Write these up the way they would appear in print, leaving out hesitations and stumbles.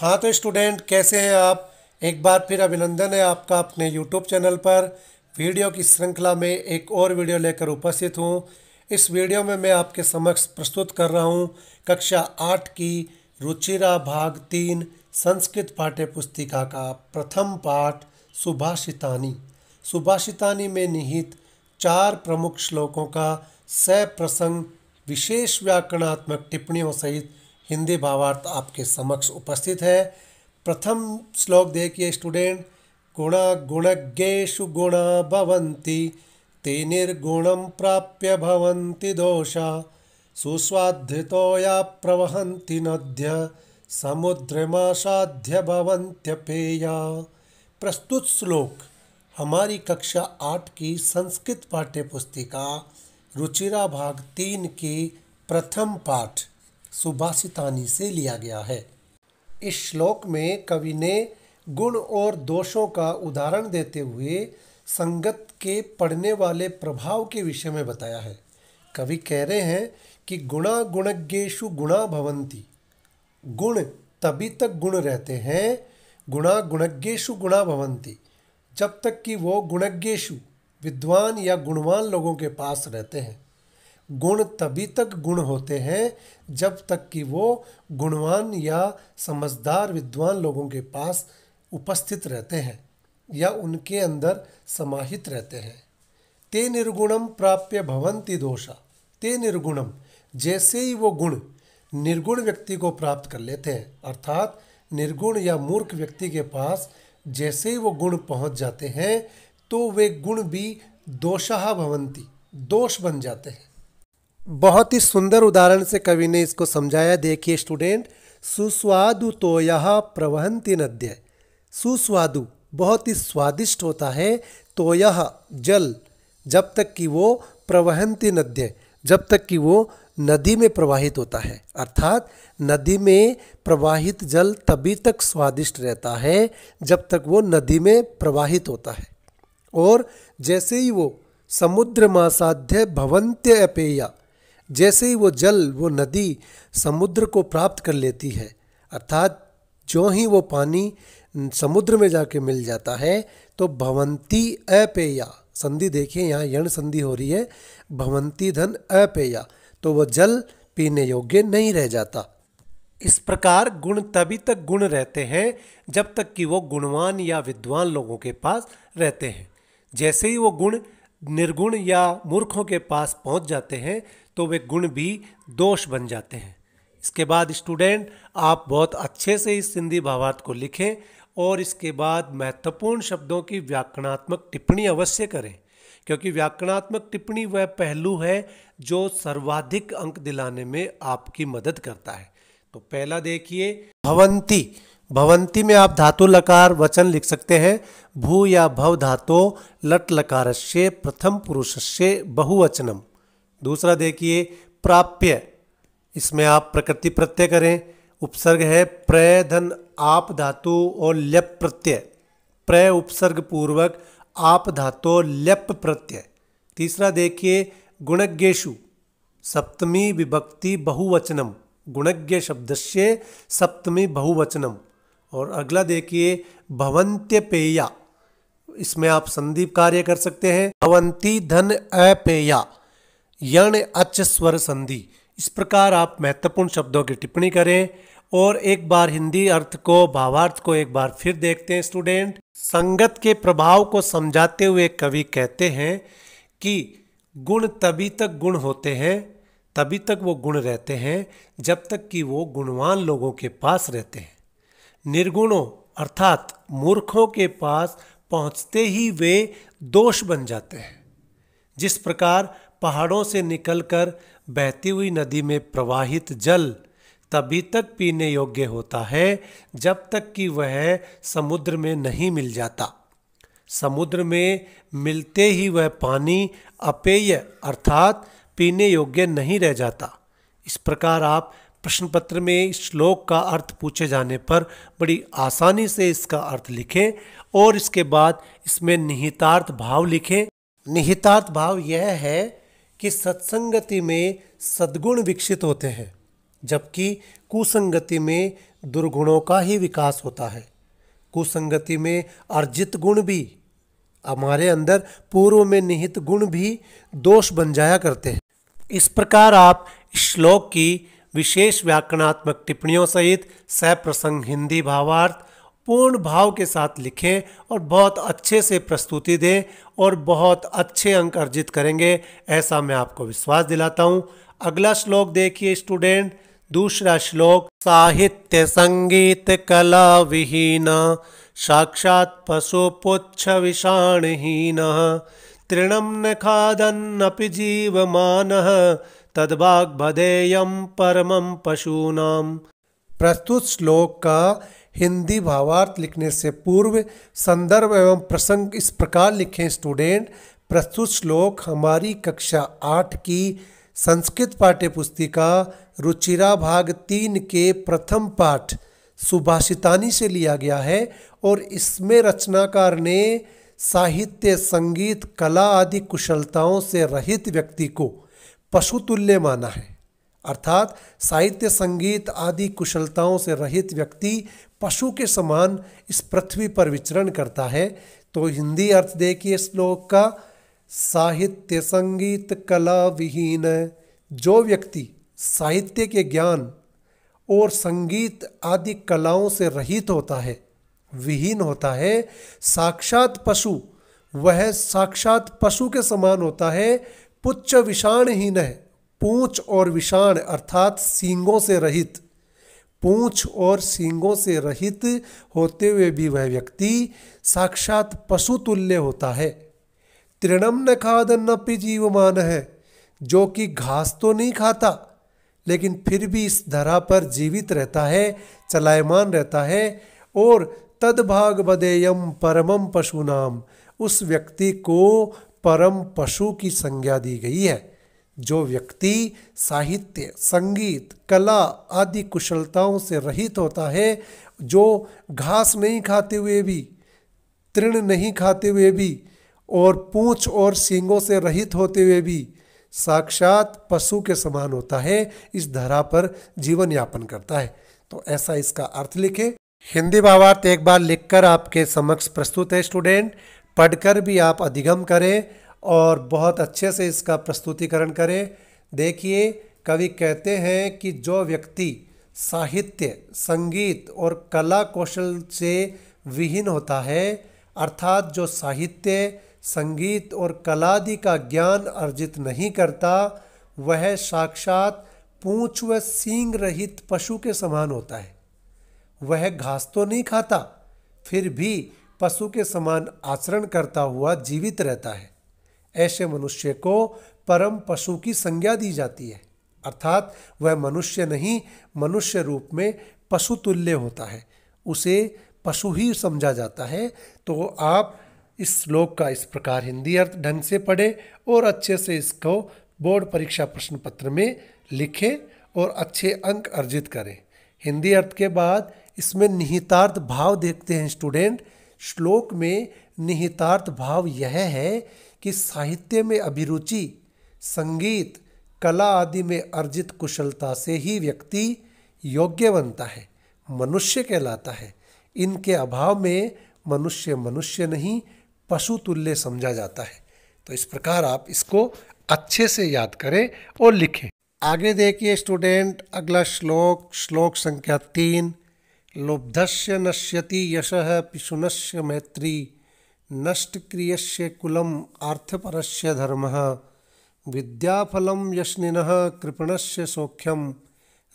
हाँ तो स्टूडेंट कैसे हैं आप। एक बार फिर अभिनंदन है आपका अपने यूट्यूब चैनल पर वीडियो की श्रृंखला में एक और वीडियो लेकर उपस्थित हूँ। इस वीडियो में मैं आपके समक्ष प्रस्तुत कर रहा हूँ कक्षा 8 की रुचिरा भाग 3 संस्कृत पाठ्य पुस्तिका का प्रथम पाठ सुभाषितानी। सुभाषितानी में निहित 4 प्रमुख श्लोकों का सप्रसंग विशेष व्याकरणात्मक टिप्पणियों सहित हिंदी भावार्थ आपके समक्ष उपस्थित है। प्रथम श्लोक देखिए स्टूडेंट। गुणा गुणज्ञेषु गुणा भवन्ति ते निर्गुणं प्राप्य भवन्ति दोषा सुस्वाधृतो या प्रवहन्ति नद्य समुद्रमासाध्य भवन्त्यपेया। प्रस्तुत श्लोक हमारी कक्षा 8 की संस्कृत पाठ्य पुस्तिका रुचिरा भाग 3 की प्रथम पाठ सुभाषितानी से लिया गया है। इस श्लोक में कवि ने गुण और दोषों का उदाहरण देते हुए संगत के पड़ने वाले प्रभाव के विषय में बताया है। कवि कह रहे हैं कि गुणा गुणज्ञेषु गुणा भवन्ति, गुण तभी तक गुण रहते हैं, गुणा गुणज्ञेषु गुणा भवन्ति, जब तक कि वो गुणज्ञेषु विद्वान या गुणवान लोगों के पास रहते हैं। गुण तभी तक गुण होते हैं जब तक कि वो गुणवान या समझदार विद्वान लोगों के पास उपस्थित रहते हैं या उनके अंदर समाहित रहते हैं। ते निर्गुणम प्राप्य भवन्ति दोषा, ते निर्गुणम, जैसे ही वो गुण निर्गुण व्यक्ति को प्राप्त कर लेते हैं, अर्थात निर्गुण या मूर्ख व्यक्ति के पास जैसे ही वो गुण पहुंच जाते हैं तो वे गुण भी दोषाः भवन्ति, दोष बन जाते हैं। बहुत ही सुंदर उदाहरण से कवि ने इसको समझाया। देखिए स्टूडेंट, सुस्वादु तोयः प्रवहन्ति नद्य, सुस्वादु बहुत ही स्वादिष्ट होता है, तोयः जल, जब तक कि वो प्रवहन्ति नद्य, जब तक कि वो नदी में प्रवाहित होता है, अर्थात नदी में प्रवाहित जल तभी तक स्वादिष्ट रहता है जब तक वो नदी में प्रवाहित होता है। और जैसे ही वो समुद्र मासाध्य भवन्त्य अपेया, जैसे ही वो जल, वो नदी समुद्र को प्राप्त कर लेती है, अर्थात जो ही वो पानी समुद्र में जाके मिल जाता है तो भवन्ति अपेया, संधि देखिए यहाँ यण संधि हो रही है, भवन्ति धन अपेया, तो वो जल पीने योग्य नहीं रह जाता। इस प्रकार गुण तभी तक गुण रहते हैं जब तक कि वो गुणवान या विद्वान लोगों के पास रहते हैं। जैसे ही वो गुण निर्गुण या मूर्खों के पास पहुंच जाते हैं तो वे गुण भी दोष बन जाते हैं। इसके बाद स्टूडेंट आप बहुत अच्छे से इस हिंदी भावार्थ को लिखें और इसके बाद महत्वपूर्ण शब्दों की व्याकरणात्मक टिप्पणी अवश्य करें, क्योंकि व्याकरणात्मक टिप्पणी वह पहलू है जो सर्वाधिक अंक दिलाने में आपकी मदद करता है। तो पहला देखिए भवन्ति। भवन्ति में आप धातु लकार वचन लिख सकते हैं। भू या भव धातो लट लकारस्य प्रथम पुरुषस्य बहुवचनम। दूसरा देखिए प्राप्य, इसमें आप प्रकृति प्रत्यय करें। उपसर्ग है प्र धन आप धातु और ल्यप प्रत्यय, प्र उपसर्ग पूर्वक आप धातु ल्यप प्रत्यय। तीसरा देखिए गुणज्ञेषु, सप्तमी विभक्ति बहुवचनम, गुणज्ञ शब्दस्य सप्तमी बहुवचनम। और अगला देखिए भवन्त्यपेया, इसमें आप संधि कार्य कर सकते हैं। भवन्ति धन अपेया, यण अच स्वर संधि। इस प्रकार आप महत्वपूर्ण शब्दों की टिप्पणी करें। और एक बार हिंदी अर्थ को, भावार्थ को एक बार फिर देखते हैं स्टूडेंट। संगत के प्रभाव को समझाते हुए कवि कहते हैं कि गुण तभी तक गुण होते हैं, तभी तक वो गुण रहते हैं जब तक कि वो गुणवान लोगों के पास रहते हैं। निर्गुणों अर्थात मूर्खों के पास पहुंचते ही वे दोष बन जाते हैं। जिस प्रकार पहाड़ों से निकलकर बहती हुई नदी में प्रवाहित जल तभी तक पीने योग्य होता है जब तक कि वह समुद्र में नहीं मिल जाता। समुद्र में मिलते ही वह पानी अपेय अर्थात पीने योग्य नहीं रह जाता। इस प्रकार आप प्रश्न पत्र में इस श्लोक का अर्थ पूछे जाने पर बड़ी आसानी से इसका अर्थ लिखें और इसके बाद इसमें निहितार्थ भाव लिखें। निहितार्थ भाव यह है कि सत्संगति में सद्गुण विकसित होते हैं जबकि कुसंगति में दुर्गुणों का ही विकास होता है। कुसंगति में अर्जित गुण भी, हमारे अंदर पूर्व में निहित गुण भी दोष बन जाया करते हैं। इस प्रकार आप श्लोक की विशेष व्याकरणात्मक टिप्पणियों सहित सप्रसंग हिंदी भावार्थ पूर्ण भाव के साथ लिखें और बहुत अच्छे से प्रस्तुति दें और बहुत अच्छे अंक अर्जित करेंगे, ऐसा मैं आपको विश्वास दिलाता हूँ। अगला श्लोक देखिए स्टूडेंट। दूसरा श्लोक, साहित्य संगीत कला विहीन साक्षात् पशु पुच्छ विषाणहीन तृणं न खादन्नपि जीवमानः तद्भाग भदेयम परमं पशूनाम। प्रस्तुत श्लोक का हिंदी भावार्थ लिखने से पूर्व संदर्भ एवं प्रसंग इस प्रकार लिखें स्टूडेंट। प्रस्तुत श्लोक हमारी कक्षा 8 की संस्कृत पाठ्य पुस्तिका रुचिरा भाग 3 के प्रथम पाठ सुभाषितानी से लिया गया है और इसमें रचनाकार ने साहित्य, संगीत, कला आदि कुशलताओं से रहित व्यक्ति को पशुतुल्य माना है। अर्थात साहित्य, संगीत आदि कुशलताओं से रहित व्यक्ति पशु के समान इस पृथ्वी पर विचरण करता है। तो हिंदी अर्थ देखिए श्लोक का, साहित्य संगीत कला विहीन, जो व्यक्ति साहित्य के ज्ञान और संगीत आदि कलाओं से रहित होता है, विहीन होता है, साक्षात पशु, वह साक्षात पशु के समान होता है। पुच्छ विषाणहीन है, पूंछ और विषाण अर्थात सींगों से रहित, पूंछ और सींगों से रहित होते हुए भी वह व्यक्ति साक्षात पशु तुल्य होता है। तृणम न खादन्नपि जीवमान है, जो कि घास तो नहीं खाता लेकिन फिर भी इस धरा पर जीवित रहता है, चलायमान रहता है। और तद्भाग बदेयम परमम पशुनाम, उस व्यक्ति को परम पशु की संज्ञा दी गई है। जो व्यक्ति साहित्य, संगीत, कला आदि कुशलताओं से रहित होता है, जो घास नहीं खाते हुए भी, तृण नहीं खाते हुए भी और पूंछ और सींगों से रहित होते हुए भी साक्षात पशु के समान होता है, इस धरा पर जीवन यापन करता है। तो ऐसा इसका अर्थ लिखें। हिंदी भावार्थ एक बार लिखकर आपके समक्ष प्रस्तुत है स्टूडेंट। पढ़कर भी आप अधिगम करें और बहुत अच्छे से इसका प्रस्तुतिकरण करें। देखिए, कवि कहते हैं कि जो व्यक्ति साहित्य, संगीत और कला कौशल से विहीन होता है, अर्थात जो साहित्य, संगीत और कलादि का ज्ञान अर्जित नहीं करता, वह साक्षात पूंछ व सींग रहित पशु के समान होता है। वह घास तो नहीं खाता, फिर भी पशु के समान आचरण करता हुआ जीवित रहता है। ऐसे मनुष्य को परम पशु की संज्ञा दी जाती है, अर्थात वह मनुष्य नहीं, मनुष्य रूप में पशु तुल्य होता है, उसे पशु ही समझा जाता है। तो आप इस श्लोक का इस प्रकार हिंदी अर्थ ढंग से पढ़ें और अच्छे से इसको बोर्ड परीक्षा प्रश्न पत्र में लिखें और अच्छे अंक अर्जित करें। हिंदी अर्थ के बाद इसमें निहितार्थ भाव देखते हैं स्टूडेंट। श्लोक में निहितार्थ भाव यह है कि साहित्य में अभिरुचि, संगीत, कला आदि में अर्जित कुशलता से ही व्यक्ति योग्य बनता है, मनुष्य कहलाता है। इनके अभाव में मनुष्य मनुष्य नहीं, पशु तुल्य समझा जाता है। तो इस प्रकार आप इसको अच्छे से याद करें और लिखें। आगे देखिए स्टूडेंट, अगला श्लोक, श्लोक संख्या 3। लुब्धस्य नश्यति यशः पिशुनस्य मैत्री नष्ट क्रियस्य कुलम आर्थपरस्य धर्मः विद्याफलम यशनिनः कृपणस्य सौख्यम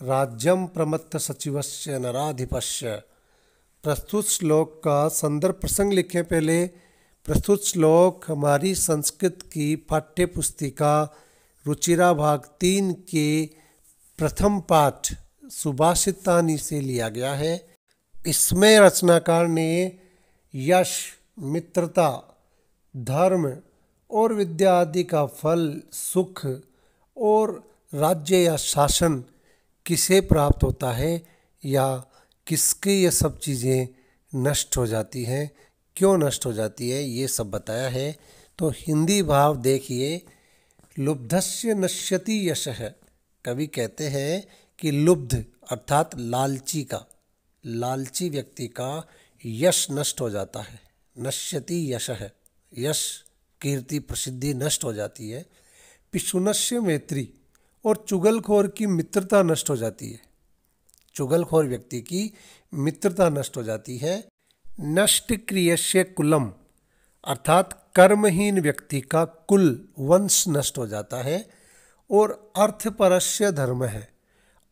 राज्यम प्रमत्त सचिवस्य नराधिपस्य। प्रस्तुत श्लोक का संदर्भ प्रसंग लिखें पहले। प्रस्तुत श्लोक हमारी संस्कृत की पाठ्य पुस्तिका रुचिरा भाग 3 के प्रथम पाठ सुभाषितानी से लिया गया है। इसमें रचनाकार ने यश, मित्रता, धर्म और विद्या आदि का फल, सुख और राज्य या शासन किसे प्राप्त होता है या किसके ये सब चीज़ें नष्ट हो जाती हैं, क्यों नष्ट हो जाती है, ये सब बताया है। तो हिंदी भाव देखिए। लुब्धस्य नश्यति यशः, कवि कहते हैं कि लुब्ध अर्थात लालची व्यक्ति का यश नष्ट हो जाता है। नश्यति यशः, यश कीर्ति प्रसिद्धि नष्ट हो जाती है। पिशुनस्य मैत्री, और चुगलखोर की मित्रता नष्ट हो जाती है। चुगलखोर व्यक्ति की मित्रता नष्ट हो जाती है। नष्ट क्रियस्य कुलम, अर्थात कर्महीन व्यक्ति का कुल वंश नष्ट हो जाता है। और अर्थपरस्य धर्म है,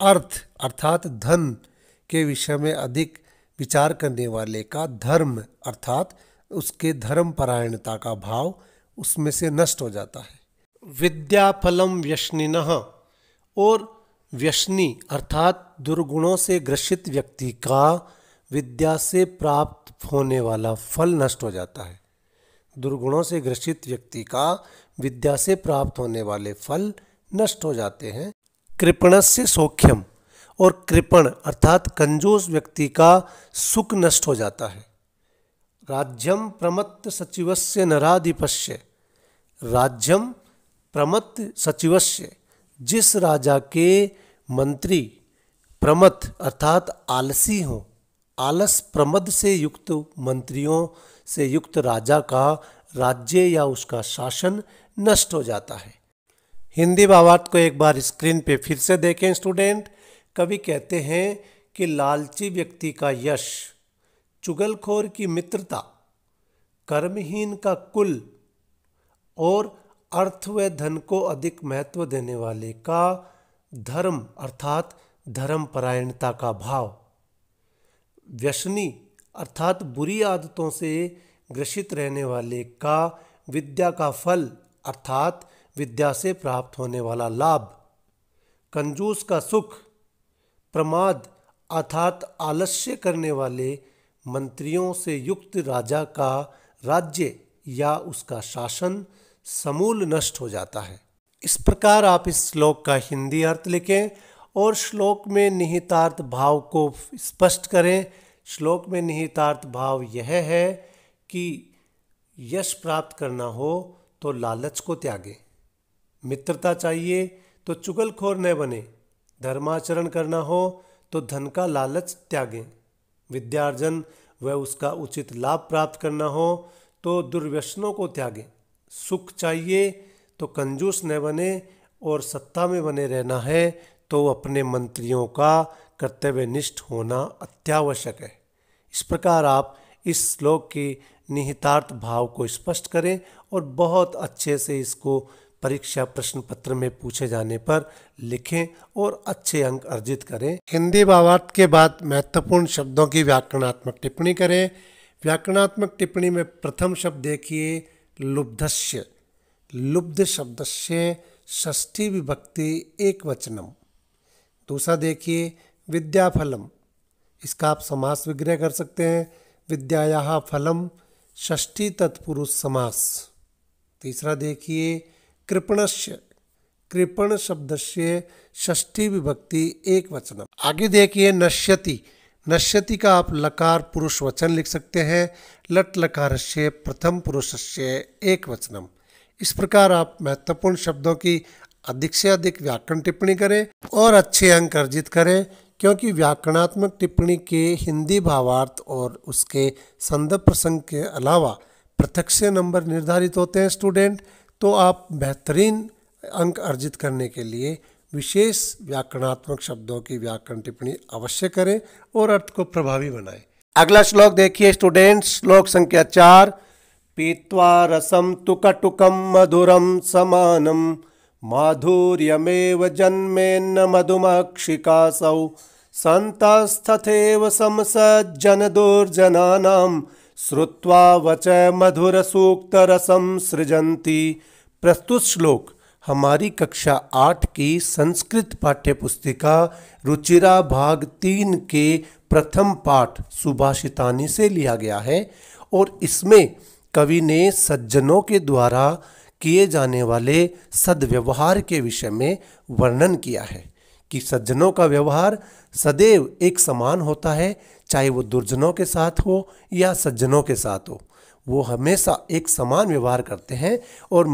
अर्थ अर्थात धन के विषय में अधिक विचार करने वाले का धर्म अर्थात उसके धर्म परायणता का भाव उसमें से नष्ट हो जाता है। विद्याफलम व्यसनिनः, और व्यसनी अर्थात दुर्गुणों से ग्रसित व्यक्ति का विद्या से प्राप्त होने वाला फल नष्ट हो जाता है। दुर्गुणों से ग्रसित व्यक्ति का विद्या से प्राप्त होने वाले फल नष्ट हो जाते हैं। कृपणस्य सौख्यम, और कृपण अर्थात कंजूस व्यक्ति का सुख नष्ट हो जाता है। राज्यम प्रमत्त सचिवस्य नराधिपस्य, राज्यम प्रमत्त सचिवस्य, जिस राजा के मंत्री प्रमत्त अर्थात आलसी हो, आलस प्रमद से युक्त मंत्रियों से युक्त राजा का राज्य या उसका शासन नष्ट हो जाता है। हिंदी भावार्थ को एक बार स्क्रीन पे फिर से देखें स्टूडेंट। कवि कहते हैं कि लालची व्यक्ति का यश, चुगलखोर की मित्रता, कर्महीन का कुल और अर्थ व धन को अधिक महत्व देने वाले का धर्म अर्थात धर्मपरायणता का भाव, व्यसनी अर्थात बुरी आदतों से ग्रसित रहने वाले का विद्या का फल अर्थात विद्या से प्राप्त होने वाला लाभ, कंजूस का सुख, प्रमाद अर्थात आलस्य करने वाले मंत्रियों से युक्त राजा का राज्य या उसका शासन समूल नष्ट हो जाता है। इस प्रकार आप इस श्लोक का हिंदी अर्थ लिखें और श्लोक में निहितार्थ भाव को स्पष्ट करें। श्लोक में निहितार्थ भाव यह है कि यश प्राप्त करना हो तो लालच को त्यागें, मित्रता चाहिए तो चुगलखोर न बने, धर्माचरण करना हो तो धन का लालच त्यागें, विद्यार्जन व उसका उचित लाभ प्राप्त करना हो तो दुर्व्यसनों को त्यागें, सुख चाहिए तो कंजूस न बने और सत्ता में बने रहना है तो अपने मंत्रियों का कर्तव्यनिष्ठ होना अत्यावश्यक है। इस प्रकार आप इस श्लोक के निहितार्थ भाव को स्पष्ट करें और बहुत अच्छे से इसको परीक्षा प्रश्न पत्र में पूछे जाने पर लिखें और अच्छे अंक अर्जित करें। हिंदी भावार्थ के बाद महत्वपूर्ण शब्दों की व्याकरणात्मक टिप्पणी करें। व्याकरणात्मक टिप्पणी में प्रथम शब्द देखिए लुब्धस्य, लुब्ध शब्दस्य षष्ठी विभक्ति एक वचनम। दूसरा देखिए विद्याफलम, इसका आप समास विग्रह कर सकते हैं, विद्यायाः फलम षष्ठी तत्पुरुष समास। तीसरा देखिए कृपणस्य, कृपण शब्दस्य षष्ठी विभक्ति एक वचनम। आगे देखिए नश्यति, नश्यति का आप लकार पुरुष वचन लिख सकते हैं, लट लकारस्य प्रथम पुरुषस्य एक वचनम। इस प्रकार आप महत्वपूर्ण शब्दों की अधिक से अधिक व्याकरण टिप्पणी करें और अच्छे अंक अर्जित करें, क्योंकि व्याकरणात्मक टिप्पणी के हिंदी भावार्थ और उसके संदर्भ प्रसंग के अलावा पृथक से नंबर निर्धारित होते हैं स्टूडेंट। तो आप बेहतरीन अंक अर्जित करने के लिए विशेष व्याकरणात्मक शब्दों की व्याकरण टिप्पणी अवश्य करें और अर्थ को प्रभावी बनाएं। अगला श्लोक देखिए स्टूडेंट, श्लोक संख्या 4। पीत्वा रसम तु कटुकम मधुरम समानम माधुर्यमेव जन्मेन्न मधुमक्षिकासौ संतस्तथैव समसज्जन दुर्जनानां श्रुत्वा वच मधुर सूक्त रसम सृजन्ति। प्रस्तुत श्लोक हमारी कक्षा 8 की संस्कृत पाठ्यपुस्तिका रुचिरा भाग 3 के प्रथम पाठ सुभाषितानि से लिया गया है और इसमें कवि ने सज्जनों के द्वारा किए जाने वाले सद्व्यवहार के विषय में वर्णन किया है कि सज्जनों का व्यवहार सदैव एक समान होता है, चाहे वो दुर्जनों के साथ हो या सज्जनों के साथ हो, वो हमेशा एक समान व्यवहार करते हैं। और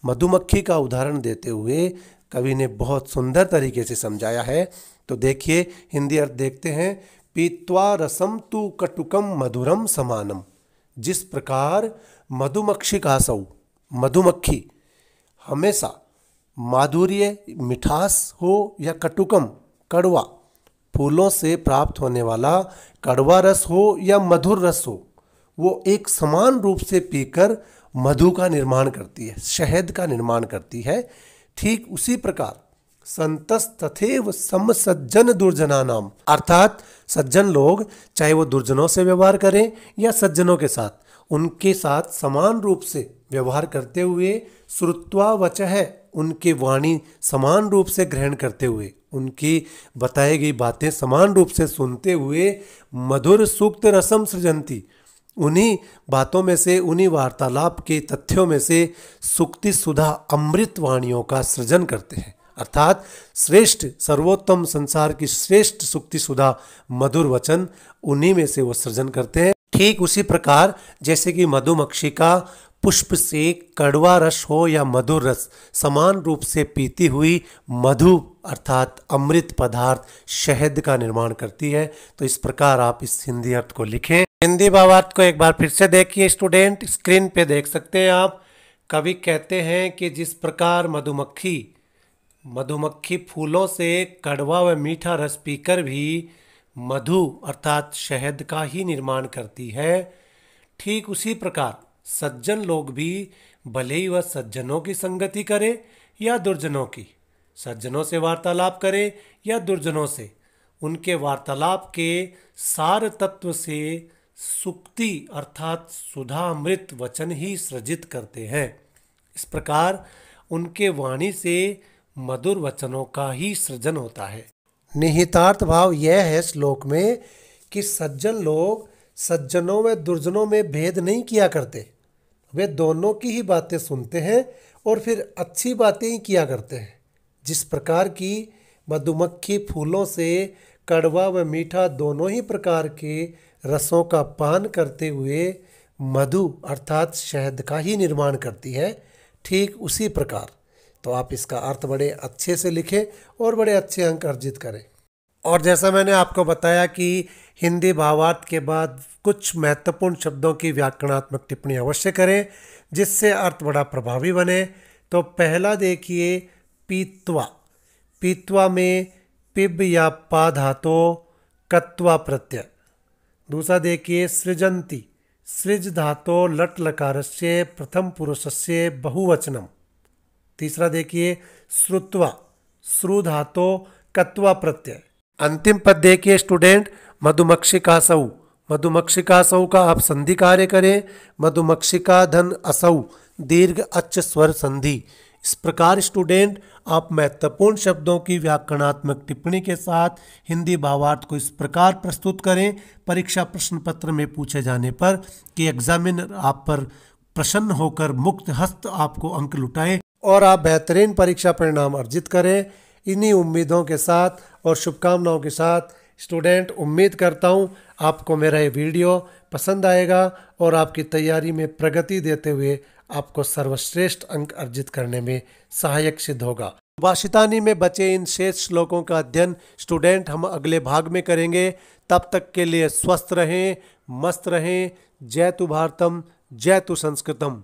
मधुमक्खी का उदाहरण देते हुए कवि ने बहुत सुंदर तरीके से समझाया है। तो देखिए हिंदी अर्थ देखते हैं। पीत्वा रसम तु कटुकम मधुरम समानम। जिस प्रकार मधुमक्षिकासौ, मधुमक्खी हमेशा माधुर्य मिठास हो या कटुकम कड़वा, फूलों से प्राप्त होने वाला कड़वा रस हो या मधुर रस हो, वो एक समान रूप से पीकर मधु का निर्माण करती है, शहद का निर्माण करती है। ठीक उसी प्रकार संतस तथैव सम सज्जन दुर्जनानाम, अर्थात सज्जन लोग चाहे वो दुर्जनों से व्यवहार करें या सज्जनों के साथ, उनके साथ समान रूप से व्यवहार करते हुए, श्रुत्वा वचः, उनकी वाणी समान रूप से ग्रहण करते हुए, उनकी बताई गई बातें समान रूप से सुनते हुए, मधुर सूक्त रसम सृजंती, उन्हीं बातों में से, उन्हीं वार्तालाप के तथ्यों में से सुक्ति सुधा अमृत वाणियों का सृजन करते हैं। अर्थात श्रेष्ठ, सर्वोत्तम, संसार की श्रेष्ठ सुक्ति सुधा मधुर वचन उन्हीं में से वो सृजन करते हैं। ठीक उसी प्रकार जैसे कि मधुमक्षी का पुष्प से कड़वा रस हो या मधुर रस समान रूप से पीती हुई मधु अर्थात अमृत पदार्थ शहद का निर्माण करती है। तो इस प्रकार आप इस हिंदी अर्थ को लिखें। हिंदी भावार्थ को एक बार फिर से देखिए स्टूडेंट, स्क्रीन पे देख सकते हैं आप। कवि कहते हैं कि जिस प्रकार मधुमक्खी फूलों से कड़वा व मीठा रस पीकर भी मधु अर्थात शहद का ही निर्माण करती है, ठीक उसी प्रकार सज्जन लोग भी भले ही वह सज्जनों की संगति करे या दुर्जनों की, सज्जनों से वार्तालाप करे या दुर्जनों से, उनके वार्तालाप के सार तत्व से सुक्ति अर्थात सुधा अमृत वचन ही सृजित करते हैं। इस प्रकार उनके वाणी से मधुर वचनों का ही सृजन होता है। निहितार्थ भाव यह है श्लोक में कि सज्जन लोग सज्जनों व दुर्जनों में भेद नहीं किया करते, वे दोनों की ही बातें सुनते हैं और फिर अच्छी बातें ही किया करते हैं। जिस प्रकार की मधुमक्खी फूलों से कड़वा व मीठा दोनों ही प्रकार के रसों का पान करते हुए मधु अर्थात शहद का ही निर्माण करती है, ठीक उसी प्रकार तो आप इसका अर्थ बड़े अच्छे से लिखें और बड़े अच्छे अंक अर्जित करें। और जैसा मैंने आपको बताया कि हिंदी भावार्थ के बाद कुछ महत्वपूर्ण शब्दों की व्याकरणात्मक टिप्पणी अवश्य करें जिससे अर्थ बड़ा प्रभावी बने। तो पहला देखिए पीत्वा, पीत्वा में पिब या पा धातो कत्वा प्रत्यय। दूसरा देखिए सृजंती, सृज धातो लट लकारस्य प्रथम पुरुषस्य बहुवचनम। तीसरा देखिए श्रुत्वा, श्रु धातो कत्वा प्रत्यय। अंतिम पद देखिए स्टूडेंट मधुमक्षिकासौ, मधुमक्षिकासौ का आप संधि कार्य करें, मधुमक्षिका धन असौ दीर्घ अच्च स्वर संधि। इस प्रकार स्टूडेंट आप महत्वपूर्ण शब्दों की व्याकरणात्मक टिप्पणी के साथ हिंदी भावार्थ को इस प्रकार प्रस्तुत करें परीक्षा प्रश्न पत्र में पूछे जाने पर कि एग्जामिनर आप पर प्रसन्न होकर मुक्त हस्त आपको अंक लुटाए और आप बेहतरीन परीक्षा परिणाम अर्जित करें। इन्हीं उम्मीदों के साथ और शुभकामनाओं के साथ स्टूडेंट उम्मीद करता हूँ आपको मेरा ये वीडियो पसंद आएगा और आपकी तैयारी में प्रगति देते हुए आपको सर्वश्रेष्ठ अंक अर्जित करने में सहायक सिद्ध होगा। भाषितानी में बचे इन शेष श्लोकों का अध्ययन स्टूडेंट हम अगले भाग में करेंगे। तब तक के लिए स्वस्थ रहें, मस्त रहें। जय तु भारतम, जय तु संस्कृतम।